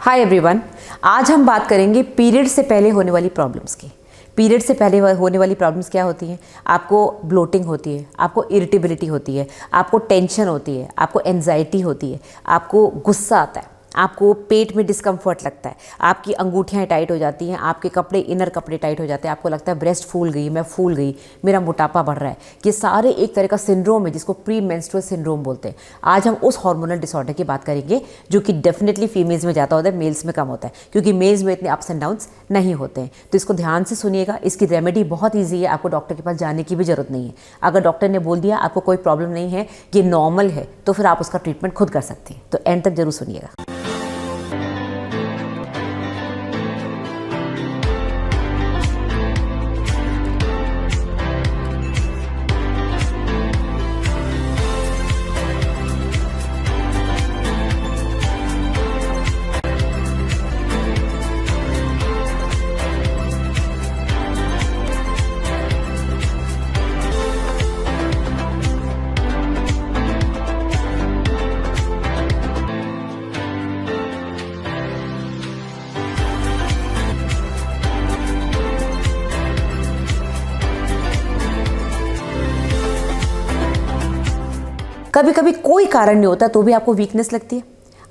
Hi everyone, आज हम बात करेंगे पीरियड से पहले होने वाली प्रॉब्लम्स की। पीरियड से पहले होने वाली प्रॉब्लम्स क्या होती हैं? आपको ब्लोटिंग होती है, आपको इरिटेबिलिटी होती है, आपको टेंशन होती है, आपको एंजाइटी होती है, आपको गुस्सा आता है, आपको पेट में डिस्कम्फर्ट लगता है, आपकी अंगूठियाँ टाइट हो जाती हैं, आपके कपड़े इनर कपड़े टाइट हो जाते हैं, आपको लगता है ब्रेस्ट फूल गई, मैं फूल गई, मेरा मोटापा बढ़ रहा है। ये सारे एक तरह का सिंड्रोम है जिसको प्री मेंस्ट्रुअल सिंड्रोम बोलते हैं। आज हम उस हार्मोनल डिसऑर्डर की बात करेंगे जो कि डेफिनेटली फीमेल्स में ज़्यादा होता है, मेल्स में कम होता है, क्योंकि मेल्स में इतने अप्स एंड डाउन्स नहीं होते हैं। तो इसको ध्यान से सुनिएगा। इसकी रेमेडी बहुत ईजी है, आपको डॉक्टर के पास जाने की भी जरूरत नहीं है। अगर डॉक्टर ने बोल दिया आपको कोई प्रॉब्लम नहीं है, ये नॉर्मल है, तो फिर आप उसका ट्रीटमेंट खुद कर सकते हैं। तो एंड तक जरूर सुनिएगा। कभी कभी कोई कारण नहीं होता तो भी आपको वीकनेस लगती है,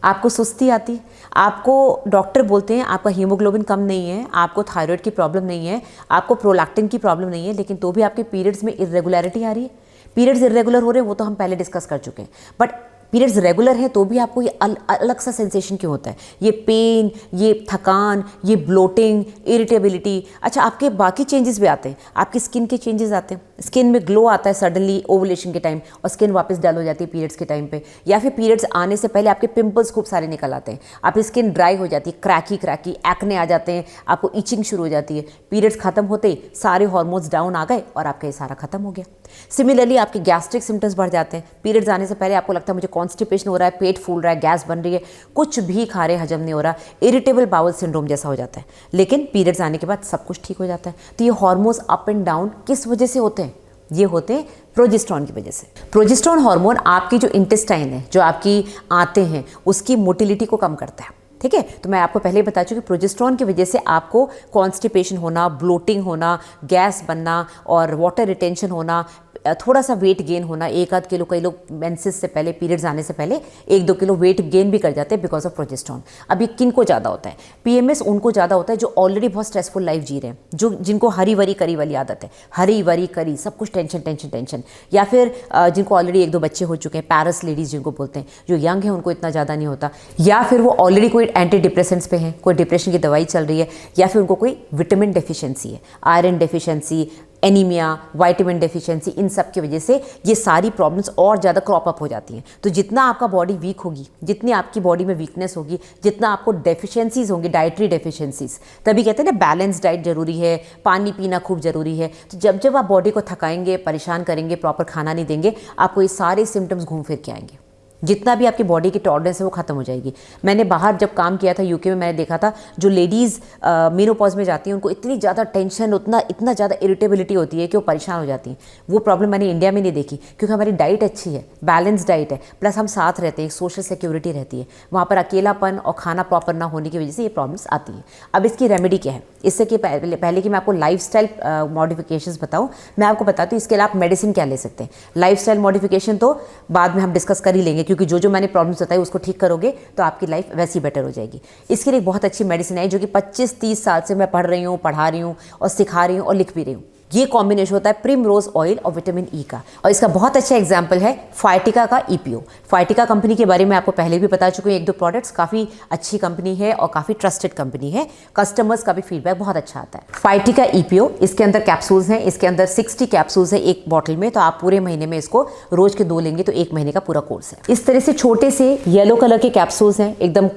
आपको सुस्ती आती है, आपको डॉक्टर बोलते हैं आपका हीमोग्लोबिन कम नहीं है, आपको थायराइड की प्रॉब्लम नहीं है, आपको प्रोलैक्टिन की प्रॉब्लम नहीं है, लेकिन तो भी आपके पीरियड्स में इरेगुलरिटी आ रही है। पीरियड्स इरेगुलर हो रहे हैं वो तो हम पहले डिस्कस कर चुके हैं, बट पीरियड्स रेगुलर है तो भी आपको ये अलग सा सेंसेशन क्यों होता है? ये पेन, ये थकान, ये ब्लोटिंग, इरिटेबिलिटी। अच्छा, आपके बाकी चेंजेस भी आते हैं, आपकी स्किन के चेंजेस आते हैं, स्किन में ग्लो आता है सडनली ओवुलेशन के टाइम और स्किन वापस डल हो जाती है पीरियड्स के टाइम पे, या फिर पीरियड्स आने से पहले आपके पिंपल्स खूब सारे निकल आते हैं, आपकी स्किन ड्राई हो जाती है, क्रैकी एक्ने आ जाते हैं, आपको इचिंग शुरू हो जाती है। पीरियड्स खत्म होते ही सारे हार्मोन्स डाउन आ गए और आपका ये सारा खत्म हो गया। सिमिलरली आपके गैस्ट्रिक सिम्टम्स बढ़ जाते हैं। पीरियड्स आने से पहले आपको लगता है मुझे कॉन्स्टिपेशन हो रहा है, पेट फूल रहा है, गैस बन रही है, कुछ भी खा रहे हजम नहीं हो रहा, इरिटेबल बाउल सिंड्रोम जैसा हो जाता है। लेकिन पीरियड्स आने के बाद सब कुछ ठीक हो जाता है। तो ये हार्मोन्स अप एंड डाउन किस वजह से होते हैं? ये होते हैं प्रोजेस्टेरॉन की वजह से। प्रोजेस्टेरॉन हार्मोन आपकी जो इंटेस्टाइन है, जो आपकी आंतें हैं, उसकी मोटिलिटी को कम करता है। ठीक है, तो मैं आपको पहले ही बता चुकी, प्रोजेस्टेरॉन की वजह से आपको कॉन्स्टिपेशन होना, ब्लोटिंग होना, गैस बनना और वाटर रिटेंशन होना, थोड़ा सा वेट गेन होना, 1-8 किलो, कई लोग मेंसेस से पहले, पीरियड्स आने से पहले 1-2 किलो वेट गेन भी कर जाते हैं बिकॉज ऑफ प्रोजेस्टेरॉन। अब ये किन को ज़्यादा होता है? पीएमएस उनको ज़्यादा होता है जो ऑलरेडी बहुत स्ट्रेसफुल लाइफ जी रहे हैं, जिनको हरी वरी करी वाली आदत है, हरी वरी करी, सब कुछ टेंशन टेंशन टेंशन, या फिर जिनको ऑलरेडी 1-2 बच्चे हो चुके हैं, पैरस लेडीज़ जिनको बोलते हैं, जो यंग है उनको इतना ज़्यादा नहीं होता, या फिर वो ऑलरेडी कोई एंटी डिप्रेसेंट्स पे हैं, कोई डिप्रेशन की दवाई चल रही है, या फिर उनको कोई विटामिन डेफिशिएंसी है, iron deficiency, anaemia, vitamin deficiency, इन सब की वजह से ये सारी प्रॉब्लम्स और ज़्यादा क्रॉप अप हो जाती हैं। तो जितना आपका बॉडी वीक होगी, जितनी आपकी बॉडी में वीकनेस होगी, जितना आपको डेफिशिएंसीज होंगी, डाइटरी डेफिशिएंसीज, तभी कहते हैं ना बैलेंस डाइट जरूरी है, पानी पीना खूब ज़रूरी है। तो जब जब आप बॉडी को थकाएंगे, परेशान करेंगे, प्रॉपर खाना नहीं देंगे, आपको ये सारे सिम्टम्स घूम फिर के आएंगे। जितना भी आपकी बॉडी की टॉलरेंस है वो खत्म हो जाएगी। मैंने बाहर जब काम किया था यूके में, मैंने देखा था जो लेडीज़ मेनोपॉज में जाती हैं उनको इतनी ज़्यादा टेंशन, इतना ज़्यादा इरिटेबिलिटी होती है कि वो परेशान हो जाती हैं। वो प्रॉब्लम मैंने इंडिया में नहीं देखी, क्योंकि हमारी डाइट अच्छी है, बैलेंस डाइट है, प्लस हम साथ रहते हैं, एक सोशल सिक्योरिटी रहती है। वहाँ पर अकेलापन और खाना प्रॉपर ना होने की वजह से ये प्रॉब्लम्स आती हैं। अब इसकी रेमेडी क्या है? इससे कि पहले कि मैं आपको लाइफस्टाइल मॉडिफिकेशंस बताऊँ, मैं आपको बताती हूँ इसके लिए आप मेडिसिन क्या ले सकते हैं। लाइफस्टाइल मॉडिफिकेशन तो बाद में हम डिस्कस कर ही लेंगे, क्योंकि जो मैंने प्रॉब्लम्स बताई उसको ठीक करोगे तो आपकी लाइफ वैसी बेटर हो जाएगी। इसके लिए बहुत अच्छी मेडिसिन है जो कि 25-30 साल से मैं पढ़ रही हूँ, पढ़ा रही हूँ और सिखा रही हूँ और लिख भी रही हूँ। ये कॉम्बिनेशन होता है प्रिमरोज ऑयल और विटामिन ई का, और इसका बहुत अच्छा एग्जाम्पल है फाइटिका का ईपीओ। फाइटिका कंपनी के बारे में आपको पहले भी बता चुकी हूँ, 1-2 प्रोडक्ट्स, काफ़ी अच्छी कंपनी है और काफ़ी ट्रस्टेड कंपनी है, कस्टमर्स का भी फीडबैक बहुत अच्छा आता है। फाइटिका ईपीओ, इसके अंदर कैप्सूल्स हैं, इसके अंदर 60 कैप्सूल्स है एक बॉटल में, तो आप पूरे महीने में इसको रोज के 2 लेंगे तो 1 महीने का पूरा कोर्स है। इस तरह से छोटे से येलो कलर के कैप्सूल्स हैं, एकदम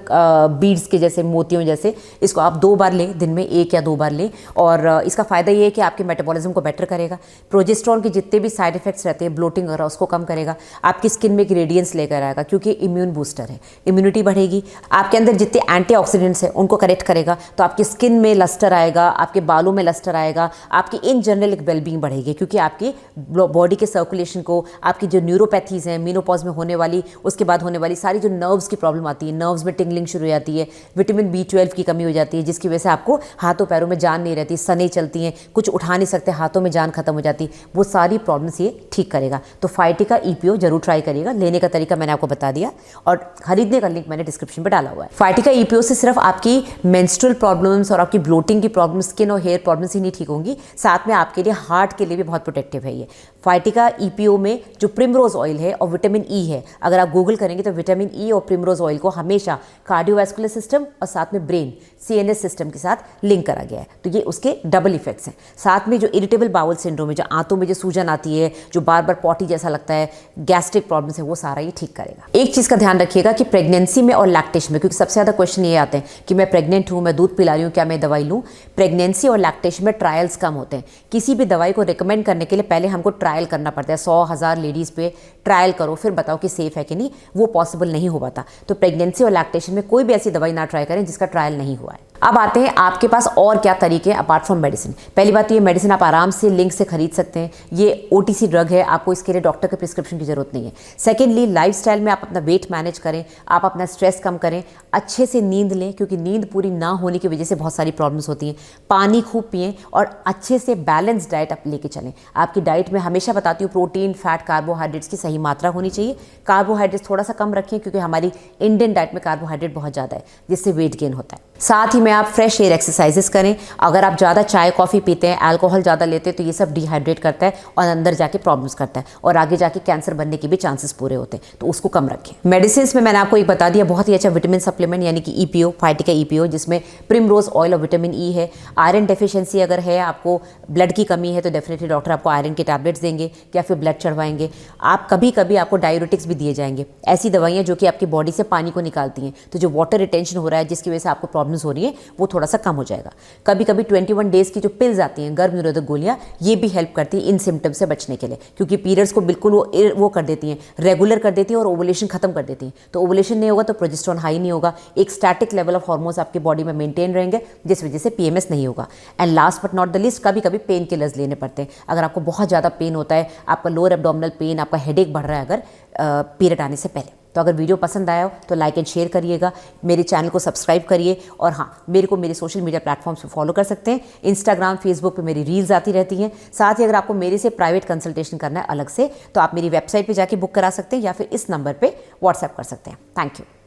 बीड्स के जैसे, मोतियों जैसे। इसको आप 2 बार लें, दिन में 1 या 2 बार लें, और इसका फ़ायदा ये है कि आपके मेटाबॉलिज्म मेटाबॉलिज्म को बेटर करेगा, प्रोजेस्टेरॉन के जितने भी साइड इफेक्ट्स रहते हैं, ब्लोटिंग वगैरह, उसको कम करेगा, आपकी स्किन में एक रेडियंस लेकर आएगा क्योंकि इम्यून बूस्टर है, इम्यूनिटी बढ़ेगी, आपके अंदर जितने एंटीऑक्सीडेंट्स हैं उनको करेक्ट करेगा, तो आपकी स्किन में लस्टर आएगा, आपके बालों में लस्टर आएगा, आपकी इन जनरल एक वेलबींग बढ़ेगी क्योंकि आपकी बॉडी के सर्कुलेशन को, आपकी जो न्यूरोपैथीज हैं, मीनोपॉज में होने वाली, उसके बाद होने वाली सारी जो नर्व्स की प्रॉब्लम आती है, नर्व्स में टिंगलिंग शुरू हो जाती है, विटामिन B12 की कमी हो जाती है जिसकी वजह से आपको हाथों पैरों में जान नहीं रहती, सने चलती हैं, कुछ उठा नहीं सकते, हाथों में जान खत्म हो जाती, वो सारी प्रॉब्लम्स ये ठीक करेगा। तो फाइटिका EPO जरूर ट्राई करिएगा। लेने का तरीका मैंने आपको बता दिया और खरीदने का लिंक मैंने डिस्क्रिप्शन में डाला हुआ है। फाइटिका EPO से सिर्फ आपकी मेंस्ट्रुअल प्रॉब्लम्स और आपकी ब्लोटिंग की प्रॉब्लम, स्किन और हेयर प्रॉब्लम्स ही नहीं ठीक होंगी, साथ में आपके लिए हार्ट के लिए भी बहुत प्रोटेक्टिव है ये। फाइटिका EPO में जो प्रिमरोज ऑयल है और विटामिन E है, अगर आप गूगल करेंगे तो विटामिन E और प्रिमरोज ऑयल को हमेशा कार्डियोवैस्कुलर सिस्टम और साथ में ब्रेन CNS सिस्टम के साथ लिंक करा गया है, तो ये उसके डबल इफेक्ट्स हैं। साथ में जो इरिटेबल बाउल सिंड्रोम है, जो आंतों में जो सूजन आती है, जो बार बार पॉटी जैसा लगता है, गैस्ट्रिक प्रॉब्लम्स है, वो सारा ये ठीक करेगा। एक चीज़ का ध्यान रखिएगा कि प्रेगनेंसी में और लैक्टेशन में, क्योंकि सबसे ज़्यादा क्वेश्चन ये आते हैं कि मैं प्रेग्नेंट हूँ, मैं दूध पिला रही हूँ, क्या मैं दवाई लूँ? प्रेगनेंसी और लैक्टेशन में ट्रायल्स कम होते हैं। किसी भी दवाई को रिकमेंड करने के लिए पहले हमको ट्रायल करना पड़ता है, 100,000 लेडीज़ पे ट्रायल करो फिर बताओ कि सेफ है कि नहीं, वो पॉसिबल नहीं हो पाता। तो प्रेगनेंसी और लैक्टेशन में कोई भी ऐसी दवाई ना ट्राई करें जिसका ट्रायल नहीं हुआ है। अब आते हैं आपके पास और क्या तरीके हैं अपार्ट फ्रॉम मेडिसिन। पहली बात तो ये मेडिसिन आप आराम से लिंक से खरीद सकते हैं, ये OTC ड्रग है, आपको इसके लिए डॉक्टर के प्रिस्क्रिप्शन की जरूरत नहीं है। सेकेंडली, लाइफस्टाइल में आप अपना वेट मैनेज करें, आप अपना स्ट्रेस कम करें, अच्छे से नींद लें क्योंकि नींद पूरी ना होने की वजह से बहुत सारी प्रॉब्लम्स होती हैं, पानी खूब पिएं और अच्छे से बैलेंस डाइट आप लेके चलें। आपकी डाइट में हमेशा बताती हूँ प्रोटीन, फैट, कार्बोहाइड्रेट्स की सही मात्रा होनी चाहिए। कार्बोहाइड्रेट्स थोड़ा सा कम रखें क्योंकि हमारी इंडियन डाइट में कार्बोहाइड्रेट बहुत ज़्यादा है जिससे वेट गेन होता है। साथ ही में आप फ्रेश एयर एक्सरसाइजेस करें। अगर आप ज़्यादा चाय कॉफ़ी पीते हैं, अल्कोहल ज़्यादा लेते हैं तो ये सब डिहाइड्रेट करता है और अंदर जाके प्रॉब्लम्स करता है और आगे जाके कैंसर बनने के भी चांसेस पूरे होते हैं, तो उसको कम रखें। मेडिसिन में मैंने आपको एक बता दिया बहुत ही अच्छा विटामिन सप्लीमेंट यानी कि EPO, फाइटिका EPO, जिसमें प्रिमरोज ऑयल और विटामिन E है। आयरन डेफिशिएंसी अगर है, आपको ब्लड की कमी है तो डेफिनेटली डॉक्टर आपको आयरन के टैबलेट्स देंगे या फिर ब्लड चढ़वाएंगे। आप कभी कभी आपको डायूरेटिक्स भी दिए जाएंगे, ऐसी दवाइयाँ जो कि आपकी बॉडी से पानी को निकालती हैं, तो जो वाटर रिटेंशन हो रहा है जिसकी वजह से आपको प्रॉब्लम्स हो रही है वो थोड़ा सा कम हो जाएगा। कभी कभी 21 डेज़ की जो पिल्स आती हैं, गर्भ निरोधक गोलियाँ, ये भी हेल्प करती हैं इन सिम्टम्स से बचने के लिए क्योंकि पीरियड्स को बिल्कुल वो कर देती हैं, रेगुलर कर देती हैं और ओवुलेशन खत्म कर देती हैं। तो ओवुलेशन नहीं होगा तो प्रोजेस्टेरॉन हाई नहीं होगा, एक स्टैटिक लेवल ऑफ हार्मोन्स आपकी बॉडी में मेंटेन रहेंगे जिस वजह से PMS नहीं होगा। And last but not the list, कभी कभी पेन किलर्स लेने पड़ते हैं। अगर आपको बहुत ज़्यादा पेन होता है, आपका लोअर एब्डोमिनल पेन, आपका हेडेक बढ़ रहा है अगर पीरियड आने से पहले, तो अगर वीडियो पसंद आया हो तो लाइक एंड शेयर करिएगा, मेरे चैनल को सब्सक्राइब करिए और हाँ, मेरे को मेरे सोशल मीडिया प्लेटफॉर्म्स पे फॉलो कर सकते हैं। इंस्टाग्राम, फेसबुक पे मेरी रील्स आती रहती हैं। साथ ही अगर आपको मेरे से प्राइवेट कंसल्टेशन करना है अलग से तो आप मेरी वेबसाइट पे जाके बुक करा सकते हैं या फिर इस नंबर पे व्हाट्सएप कर सकते हैं। Thank you.